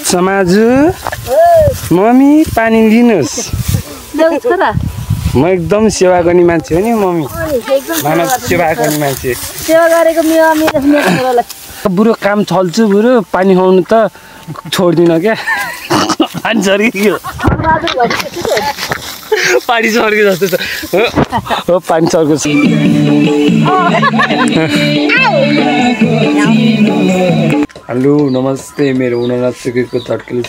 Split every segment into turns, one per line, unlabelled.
समाजु mummy पानी दिनुस् म एकदम सेवा गर्ने मान्छे हो नि मम्मी मानव सेवा गर्ने मान्छे
सेवा गरेको मेरो
बुढो काम चल्छु बुढो पानी खुवाउनु त छोड्दिन क्या पानी सर्कियो पानी सर्क्यो जस्तो छ हो पानी सर्क्यो हेलो नमस्ते मेरो हुन नसकेको चटकेले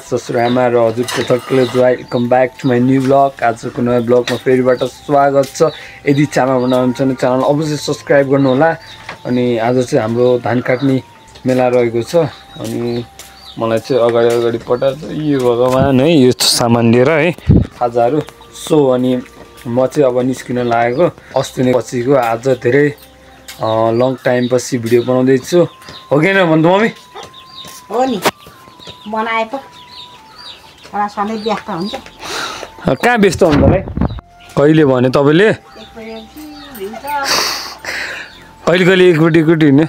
ससुरामा र हजुरको चटकेले welcome back to my new blog आजको नयाँ ब्लगमा फेरिबाट स्वागत छ यदि च्यानल बनाउनुहुन्छ भने च्यानल अवश्य सब्सक्राइब गर्नु होला अनि आज चाहिँ हाम्रो धान काट्ने मेला रहेको छ अनि मलाई चाहिँ अगाडि पठाएको यो भगवान है यो सामान लिएर है खाजाहरू सो अनि म चाहिँ अब निस्किन लागेको अस्ति नै पछिको आज धेरै लङ टाइम पछि भिडियो बनाउँदैछु हो कि होइन भन्नु मम्मी
हो नि बनाए पो एउटा सधैँ व्यस्त हुन्छ
कहाँ व्यस्त हुन्छ भाइ कहिले भने तपाईँले कहिले एकपट्टि हिँड्ने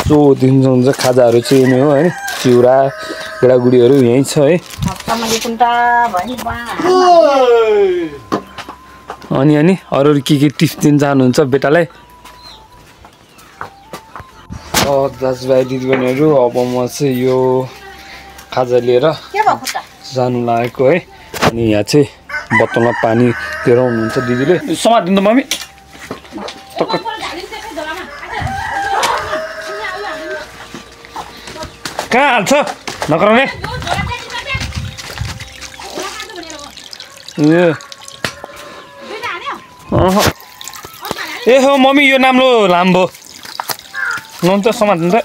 सो दिन्छ हुन्छ खाजाहरू चाहिँ यही हो है चिउरा गेडागुडीहरू यहीँ छ है अनि अरू के टिप्स दिन चाहनुहुन्छ बेटालाई दाजुभाइ दिदीबहिनीहरू अब म चाहिँ यो खाजा लिएर जानु लागेको है अनि यहाँ चाहिँ बोतलमा पानी लिएर आउनुहुन्छ दिदीले समातिदिनु त मम्मी कहाँ हाल्छ नगराउने ए हो मम्मी यो नाम्रो लाम्बो नहुन् त समात्नु त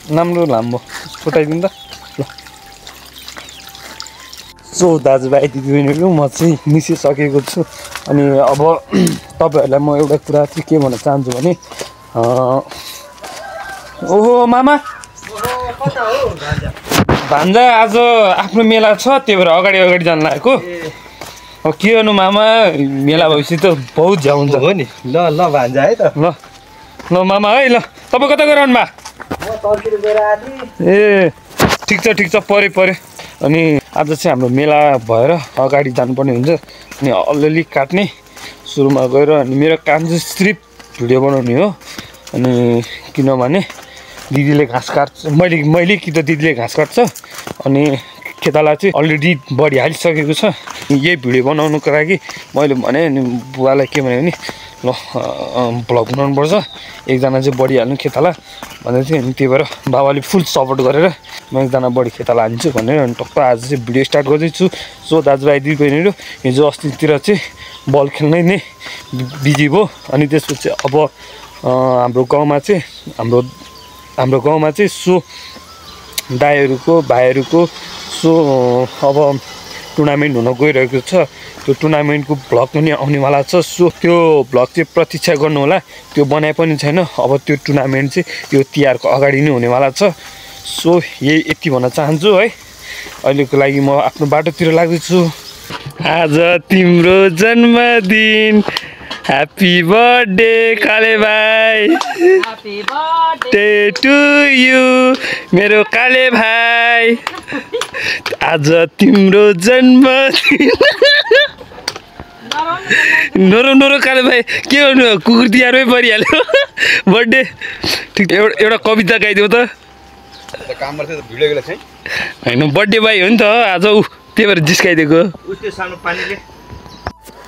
राम्रो लाम्बो फुटाइदिनु त ल सो दाजुभाइ दिदीबहिनीहरू म चाहिँ निस्किसकेको छु अनि अब तपाईँहरूलाई म एउटा कुरा चाहिँ के भन्न चाहन्छु भने ओहो मामा भान्जा आज आफ्नो मेला छ त्यही भएर अगाडि जानु लागेको अब के गर्नु मामा मेला भएपछि त बहुत झ्याउ हुन्छ हो नि ल भान्जा है त ल मामा है ल तपाईँ कता गइरहनु भा ए ठिक छ पऱ्यो अनि आज चाहिँ हाम्रो मेला भएर अगाडि जानुपर्ने हुन्छ अनि अलिअलि काट्ने सुरुमा गएर अनि मेरो काम चाहिँ सिर्फ भिडियो बनाउने हो अनि किनभने दिदीले घाँस काट्छ मैले कि त दिदीले घाँस काट्छ अनि खेताला चाहिँ अलरेडी बढी हालिसकेको छ यही भिडियो बनाउनुको लागि मैले भने बुवालाई के भने नि ल भ्लग बनाउनुपर्छ एकजना चाहिँ बढिहाल्नु खेताला भन्दै थियो अनि त्यही भएर बाबाले फुल सपोर्ट गरेर म एकजना बढी खेताला हान्छु भनेर अनि टक्क आज चाहिँ भिडियो स्टार्ट गर्दैछु सो दाजुभाइ दिदीबहिनीहरू हिजो अस्तितिर चाहिँ बल खेल्नै नै बिजी भयो अनि त्यसपछि अब हाम्रो गाउँमा चाहिँ सो दाइहरूको भाइहरूको सो अब टुर्नामेन्ट हुन गइरहेको छ त्यो टुर्नामेन्टको भ्लग पनि आउनेवाला छ सो त्यो भ्लग चाहिँ प्रतीक्षा गर्नु होला त्यो बनाए पनि छैन अब त्यो टुर्नामेन्ट चाहिँ यो तिहारको अगाडि नै हुनेवाला छ सो यति भन्न चाहन्छु है अहिलेको लागि म आफ्नो बाटोतिर लाग्दैछु आज तिम्रो जन्मदिन ह्याप्पी बर्थडे काले भाइ ह्याप्पी बर्थडे टु यु मेरो काले भाइ आज तिम्रो जन्मदिन नरो काले भाइ के गर्नु कुकुर तिहारमै परिहाल्यो बर्थडे ठिक एउटा कविता गाइदेऊ त होइन बर्थडे भाइ हो नि त आज ऊ त्यही भएर जिस्काइदिएको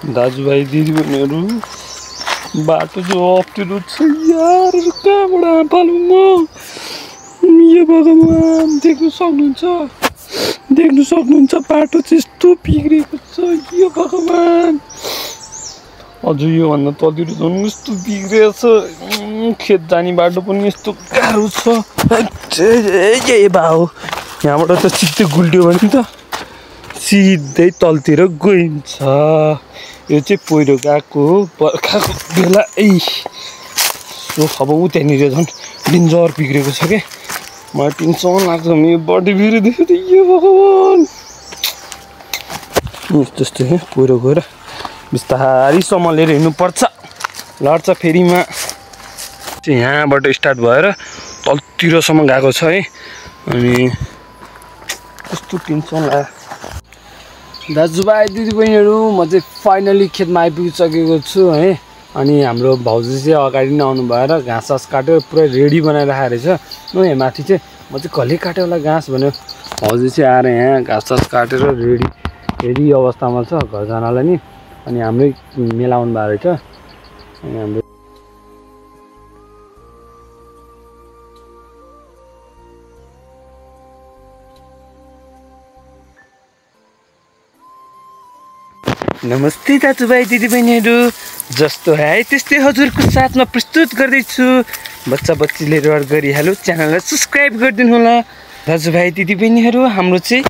दाजुभाइ दिदीबहिनीहरू बाटो चाहिँ अप्ठ्यारो छ यार कहाँबाट पालौँ म यो भगवान् देख्नु सक्नुहुन्छ बाटो चाहिँ यस्तो बिग्रेको छ यो भगवान् अझ योभन्दा तलतिर झन् यस्तो बिग्रेको छ खेत जाने बाटो पनि यस्तो गाह्रो छ भाउ यहाँबाट त सिधै गुल्ट्यो भने त सिधै तलतिर गइन्छ यो चाहिँ पहिरो गएको बर्खाको बेला सो अब ऊ त्यहाँनिर झन् डेन्जर बिग्रेको छ क्या मलाई टेन्सन लाग्छ भने यो बडी बिग्रिदियो त यो भगवान् यस्तो पहिरो गएर बिस्तारै सम्हालेर हिँड्नुपर्छ लड्छ फेरिमा चाहिँ यहाँबाट स्टार्ट भएर तलतिरसम्म गएको छ है। अनि कस्तो टेन्सन लाग्यो दाजुभाइ दिदीबहिनीहरू। म चाहिँ फाइनली खेतमा आइपुगिसकेको छु है। अनि हाम्रो भाउजू चाहिँ अगाडि नै आउनु भएर घाँस सास काटेर पुरै रेडी बनाइराखेको रहेछ। यहाँ माथि चाहिँ म चाहिँ कहिले काट्यो होला घाँस भन्यो। भाउजू चाहिँ आएर यहाँ घाँस सास काटेर रेडी अवस्थामा छ घर जानलाई नि। अनि हाम्रै मेला आउनु भएको रहेछ। अनि हाम्रो नमस्ते दाजुभाइ दिदीबहिनीहरू। जस्तो है त्यस्तै हजुरको साथमा प्रस्तुत गर्दैछु। बच्चा बच्चीले रहर गरिहाल्यो, च्यानललाई सब्सक्राइब गरिदिनु होला। दाजुभाइ दिदीबहिनीहरू हाम्रो चाहिँ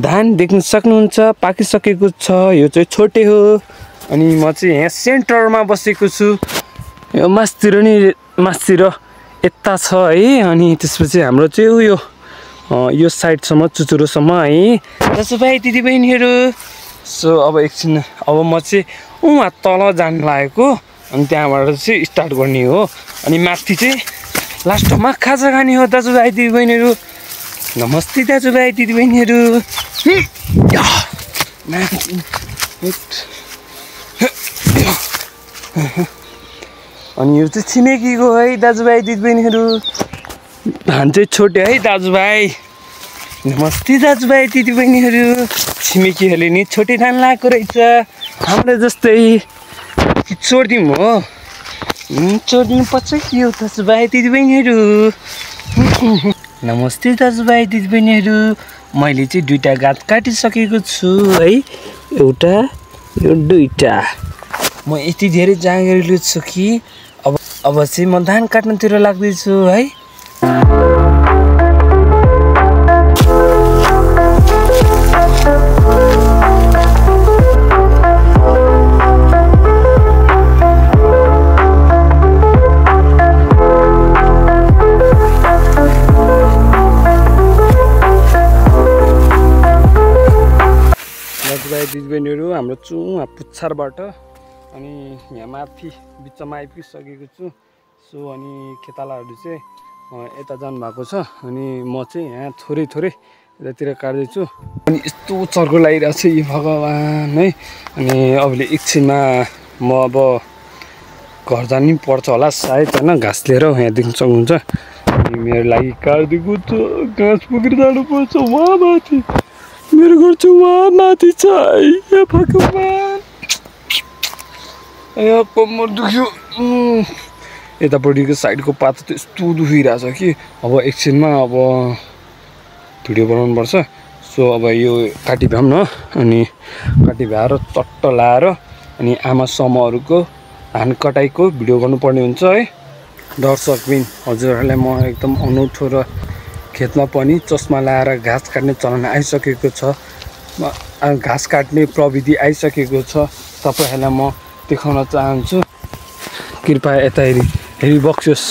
धान देख्न सक्नुहुन्छ पाकिसकेको छ। यो चाहिँ छोटे हो। अनि म चाहिँ यहाँ सेन्टरमा बसेको छु। यो मासतिर यता छ है। अनि त्यसपछि हाम्रो चाहिँ यो साइडसम्म चुचुरोसम्म है दाजुभाइ दिदीबहिनीहरू। सो अब एकछिन अब म चाहिँ उहाँ तल जानु लागेको। अनि त्यहाँबाट चाहिँ स्टार्ट गर्ने हो। अनि माथि चाहिँ लास्टमा खाजा खाने हो दाजुभाइ दिदीबहिनीहरू। नमस्ते दाजुभाइ दिदीबहिनीहरू। अनि यो चाहिँ छिमेकीको है दाजुभाइ दिदीबहिनीहरू। धान चाहिँ छोटे है दाजुभाइ। नमस्ते दाजुभाइ दिदीबहिनीहरू। छिमेकीहरूले नि छोटे धान लगाएको रहेछ हाम्रो जस्तै। छोडिदिउँ हो, छोडिदिनु पर्छ कि हो दाजुभाइ दिदीबहिनीहरू। नमस्ते दाजुभाइ दिदीबहिनीहरू। मैले चाहिँ 2टा गाँत काटिसकेको छु है। एउटा यो 2टा। म यति धेरै जाँगरिलो छु कि अब चाहिँ म धान काट्नतिर लाग्दैछु है। दिदीबहिनीहरू हाम्रो चुवा पुच्छरबाट अनि यहाँ माथि बिचमा आइपुगिसकेको छु। सो अनि खेतालाहरू चाहिँ यता जानुभएको छ। अनि म चाहिँ यहाँ थोरै यतातिर काट्दैछु। अनि यस्तो चर्को लागिरहेको छ यी भगवान् है। अनि अहिले एकछिनमा म अब घर जानु पर्छ होला सायद होइन। घाँस लिएर यहाँ देख्न सक्नुहुन्छ। अनि मेरो लागि काटिदिएको छ। घाँस पुगेर जानुपर्छ वहाँ माथि। मेरो घर चाहिँ वहाँ माथि छ है भगवान्। कम्मर दुख्यो। यतापट्टिको साइडको पातो त यस्तो दुखिरहेछ कि अब एकछिनमा अब भिडियो बनाउनु पर्छ। सो अब यो काटी भ्याउँ न। अनि काटी भ्याएर चट्ट लाएर अनि आमा समूहहरूको धान कटाइको भिडियो गर्नुपर्ने हुन्छ है। दर्शकबिन हजुरहरूलाई म एकदम अनौठो र खेतमा पनि चस्मा लाएर घाँस काट्ने चलन आइसकेको छ। घाँस काट्ने प्रविधि आइसकेको छ। तपाईँहरूलाई म देखाउन चाहन्छु। कृपया यता हेरिबक्सियोस्।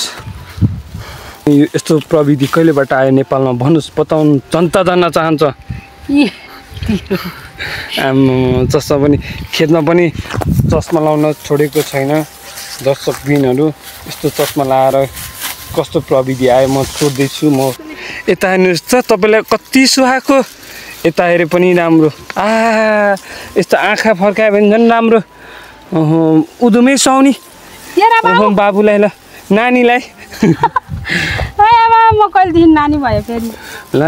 यस्तो प्रविधि कहिलेबाट आयो नेपालमा भन्नुहोस्, बताउनु। जनता जान्न चाहन्छ। चस्मा पनि खेतमा पनि चस्मा लाउन छोडेको छैन। दर्शकबिनहरू यस्तो चस्मा लाएर कस्तो प्रविधि आयो म सोध्दैछु। म यता हेर्नुहोस् त तपाईँलाई कति सुहाएको। यता हेरे पनि राम्रो। यस्तो आँखा फर्कायो भने झन् राम्रो। उधुमै सुहाउने बाबुलाई ल नानीलाई।
म कहिलेदेखि नानी भयो फेरि
ल।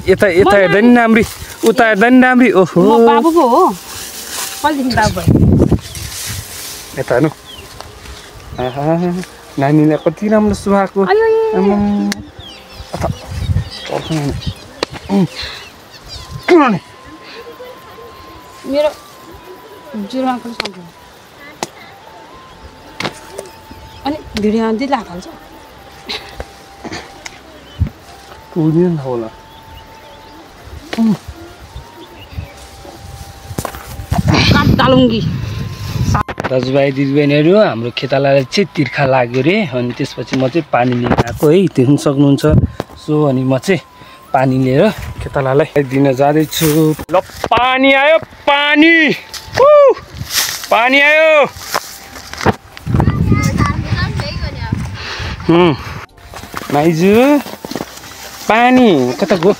यता हेर्दा नि राम्री, उता हेर्दा नि राम्री। ओहो
बाबु पो हो। कहिलेदेखि बाबु भयो।
यता हेर्नु नानीलाई कति राम्रो सुहाएको।
मेरो जुरमा पनि सक्छ। अनि भिडियो आउँदै लाग्छ।
पुग्दैन होला।
काट्टालुङ्गी
दाजुभाइ दिदीबहिनीहरू हाम्रो खेतालालाई चाहिँ तिर्खा लाग्यो रे। अनि त्यसपछि म चाहिँ पानी लिन आएको है, देख्न सक्नुहुन्छ। सो अनि म चाहिँ पानी लिएर खेतालालाई दिन जाँदैछु। ल पानी आयो, पानी पानी आयो। माइजू पानी कता गयो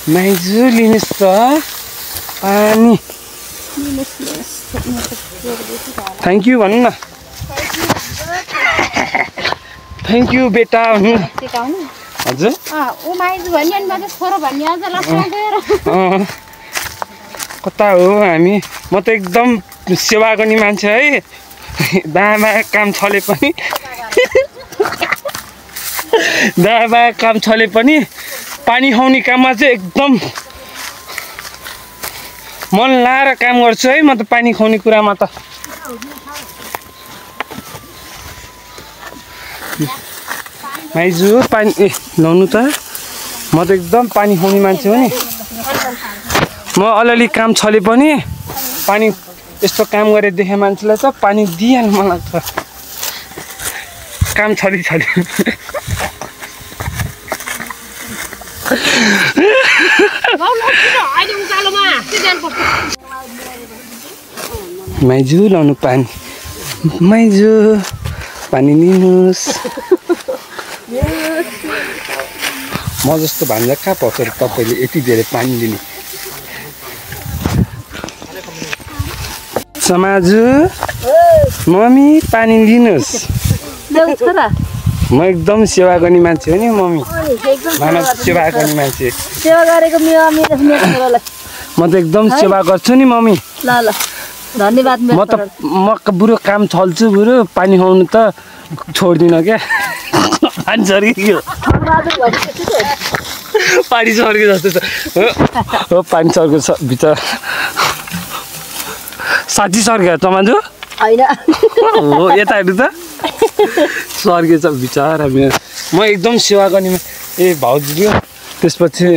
माइजू लिनुहोस् त पानी थ्याङ्क यू भन्नु न थ्याङ्क यू बेटा भन्नु हजुर कता हो हामी म त एकदम सेवा गर्ने मान्छे है दामा काम छले पनि दामा काम छले पनि पानी खुवाउने काममा चाहिँ एकदम मन लाएर काम गर्छु है म त पानी खुवाउने कुरामा त माइजू पानी लाउनु त म त एकदम पानी खुवाउने मान्छे हो नि म अलिअलि काम छले पनि पानी यस्तो काम गरे देखे मान्छेलाई त पानी दिइहाल्नु मन लाग्छ काम छली माइजू लाउनु पानी माइजू पानी लिनुहोस् म जस्तो भान्जा कहाँ पाउँछ र तपाईँले यति धेरै पानी लिने समाजु मम्मी पानी लिनुहोस् म एकदम सेवा गर्ने मान्छे हो नि मम्मी मानव सेवा गर्ने मान्छे
सेवा गरेको
म त एकदम सेवा गर्छु नि मम्मी
ल ल धन्यवाद
म त बुढो काम छल्छु बुढो पानी खुवाउनु त छोड्दिनँ क्या पानी सर्कियो पानी सर्क्यो जस्तो छ हो पानी सर्क्यो भित्र साँच्ची सर्क्यो चमाजु
होइन
हो यता हेर्नु त सर्केछ बिचरा मेरो म एकदम सेवा गर्ने ए भाउजू त्यसपछि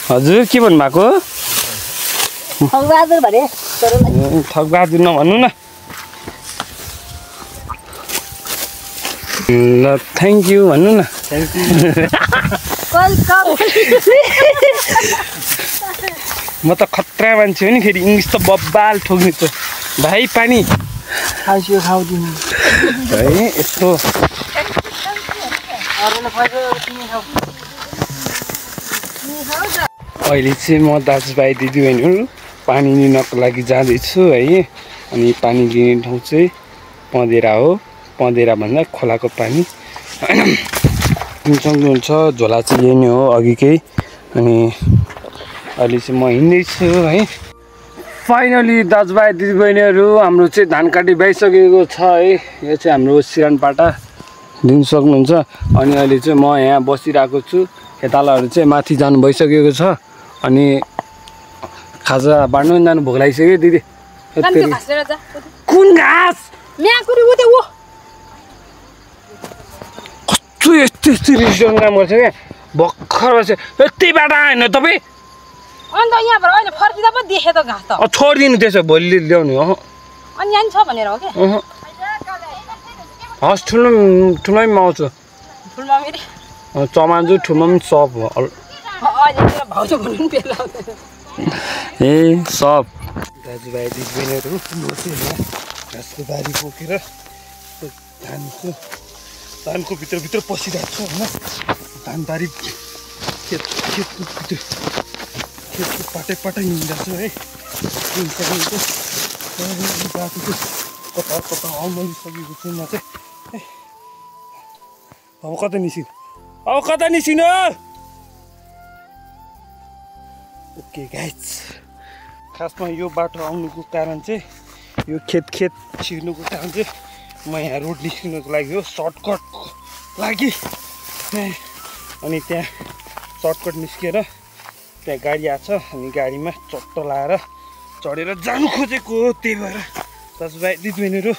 हजुर के भन्नुभएको
ठगबहादुर भने
ठगबहादुर नभन्नु न ल थ्याङ्क यू भन्नु न म त खतरा मान्छे हो नि फेरि इङ्ग्लिस त बब्बाल ठोक्ने त भाइ पानी है यस्तो अहिले चाहिँ म दाजुभाइ दिदीबहिनीहरू पानी लिनको लागि जाँदैछु है अनि पानी लिने ठाउँ चाहिँ पँधेरा हो पँधेरा भन्दा खोलाको पानी सक्नुहुन्छ झोला चाहिँ यही नै हो अघिकै अनि अहिले चाहिँ म हिँड्दैछु है फाइनली दाजुभाइ दिदीबहिनीहरू हाम्रो चाहिँ धान काटी भइसकेको छ है यो चाहिँ हाम्रो सिरानपाटा दिन सक्नुहुन्छ अनि अहिले चाहिँ म यहाँ बसिरहेको छु खेतालाहरू चाहिँ माथि जानु भइसकेको छ अनि खाजा बाँड्नु पनि जानु भोक लागिसक्यो दिदी कुन घाँस कस्तो यस्तो यस्तो रिस्टोरेन्ट काम गर्छ क्या भर्खर बस्यो यति बाटो आएन तपाईँ
अन्त यहाँबाट अहिले फर्किँदा पो देखेँ त घाँस त
छोडिदिनु त्यसो भोलि ल्याउने हो
अनि यहाँ छ भनेर हो क्या
हस् ठुलोमै आउँछु चमान्जु ठुलो पनि सप हो ए सप दाजुभाइ दिदीबहिनीहरू घाँसको बारी बोकेर धानको भित्र पसिरहेको छ होइन धानबारी खेतको पाटै हिँड्दैछ है बाटो चाहिँ कता अमलिसकेको छु म चाहिँ अब कता निस्किनु ओके गाइज खासमा यो बाटो आउनुको कारण चाहिँ यो खेत छिर्नुको कारण चाहिँ म यहाँ रोड निस्किनुको लागि हो सर्टकटको लागि अनि त्यहाँ सर्टकट निस्केर त्यहाँ गाडी आछ अनि गाडीमा चट्ट लाएर चढेर जानु खोजेको हो त्यही भएर दाजुभाइ दिदीबहिनीहरू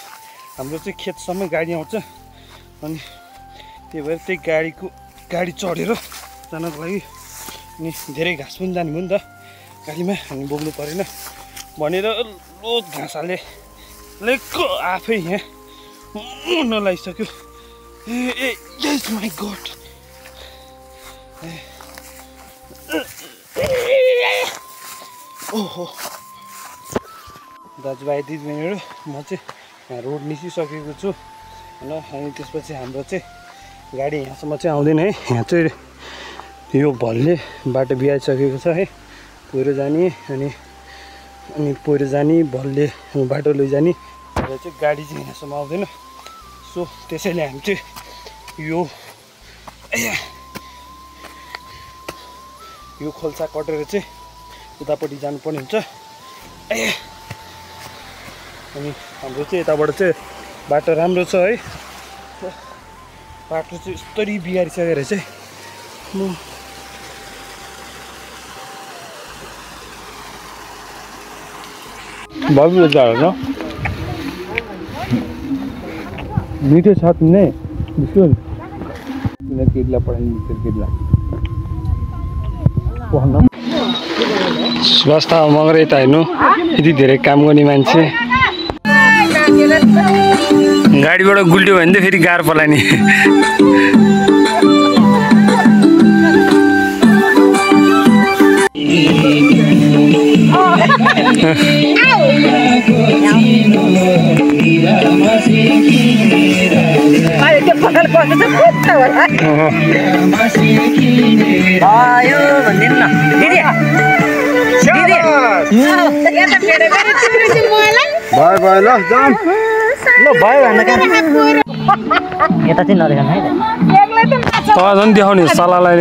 हाम्रो चाहिँ खेतसम्म गाडी आउँछ अनि त्यही भएर त्यही गाडी चढेर जानको लागि अनि धेरै घाँस पनि जाने भयो नि त गाडीमा हामी बोक्नु परेन भनेर लोत घाँस हाले लेको आफै यहाँ नलागिसक्यो ए यस माई गड ओहो दाजुभाइ दिदीबहिनीहरू म चाहिँ रोड निस्किसकेको छु होइन। अनि त्यसपछि हाम्रो चाहिँ गाडी यहाँसम्म चाहिँ आउँदैन है। यहाँ चाहिँ यो भलले बाटो बिगाइसकेको छ है, पहिरो जाने अनि पहिरो जाने भलले बाटो लैजाने र चाहिँ गाडी चाहिँ यहाँसम्म आउँदैन। सो त्यसैले हामी चाहिँ यो खोल्सा कटेर चाहिँ उतापट्टि जानुपर्ने हुन्छ। अनि हाम्रो चाहिँ यताबाट चाहिँ बाटो राम्रो छ है। बाटो चाहिँ यस्तरी बिगारिसकेर चाहिँ बाबु जाडो न मीठे साथ में बिल्कुल केला पढ़ाई केला स्वास्थ्य मगर यता हेर्नु यति धेरै काम गर्ने मान्छे गाडीबाट गुल्ट्यो भने त फेरि गाह्रो पर्ला नि। भयो ल जाम ल भयो भन्न यता चाहिँ नदेखाउनु है त झन् देखाउने सल्लाहलाई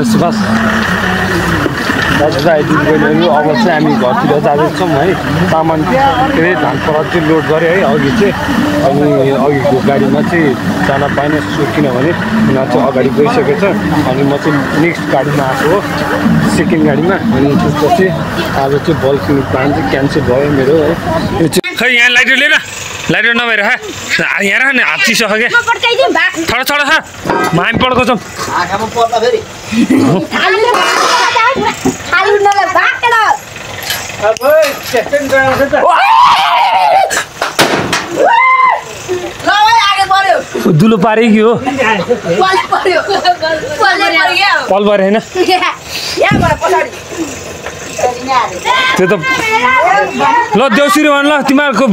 सुभाष दाजुभाइ दिदीबहिनीहरू अब चाहिँ हामी घरतिर जाँदैछौँ है। सामान के अरे धान परात चाहिँ लोड गरेँ है अघि चाहिँ। अनि अघिको गाडीमा चाहिँ जान पाएन किनभने उनीहरू चाहिँ अगाडि गइसकेको छ। अनि म चाहिँ नेक्स्ट गाडीमा आएको हो, सेकेन्ड गाडीमा। अनि त्यसपछि आज चाहिँ बल किन्ने प्लान चाहिँ क्यान्सल भयो मेरो है। खै यहाँ लाइटर लिएर लाइटर नभएर यहाँ राख्ने हात चिसो क्या छोडा छोडा छ म हामी पड्को छौँ। दुलो पारे कि हो पल पऱ्यो होइन त्यो त ल देउसिरी भन ल तिमीहरूको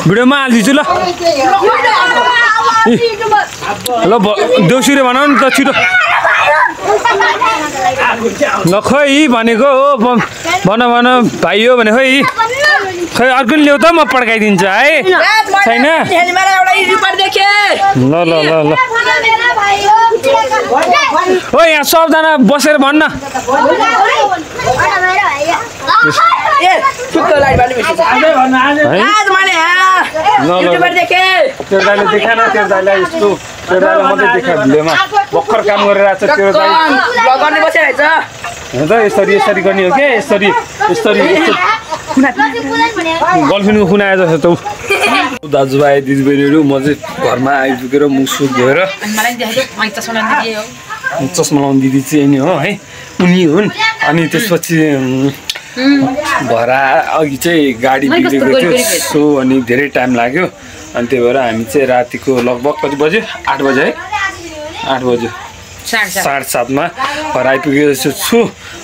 भिडियोमा हालिदिन्छु ल ल देउसिरी भन नि त छिटो ल खै भनेको हो भन भन भाइ हो भने खै खै अर्को ल्याउ त म पड्काइदिन्छु है छैन ल ल ल ल ओ यहाँ सबजना बसेर भन्न भर्खर काम गरिरहेको छ त्यो यसरी यसरी गर्ने हो क्या यसरी यसरी गर्लफ्रेन्डको खुन आए जस्तो त दाजुभाइ दिदीबहिनीहरू म चाहिँ घरमा आइपुगेर मुखसुख धोएर चस्मा लाउने दिदी चाहिँ नि हो है उनी हुन्। अनि त्यसपछि घर अघि चाहिँ गाडी बिग्रेको थियो सो अनि धेरै टाइम लाग्यो। अनि त्यही भएर हामी चाहिँ रातिको लगभग कति बज्यो 8 बजे है 8 बज्यो 7:30मा घर आइपुगेको छु।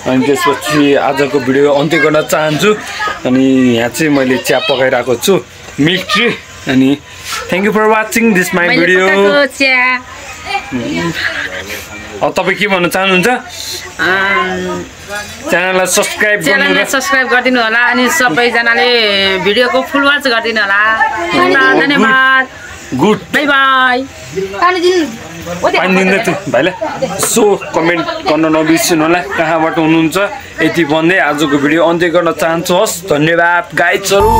अनि त्यसपछि आजको भिडियो अन्त्य गर्न चाहन्छु। अनि यहाँ चाहिँ मैले चिया पकाइरहेको छु मिल्क ट्री। अनि thank you for watching this my video. अब तपाईँ के भन्न चाहनुहुन्छ? च्यानललाई सब्सक्राइब गरिदिनु होला अनि सबैजनाले भिडियोको फुल वाच गरिदिनु होला। धन्यवाद गुड बाई बाई। पानी दिँदै थियो भाइलाई सो कमेन्ट गर्न नबिर्सिनु होला कहाँबाट हुनुहुन्छ। यति भन्दै आजको भिडियो अन्त्य गर्न चाहन्छु। हस् धन्यवाद गाइजहरू।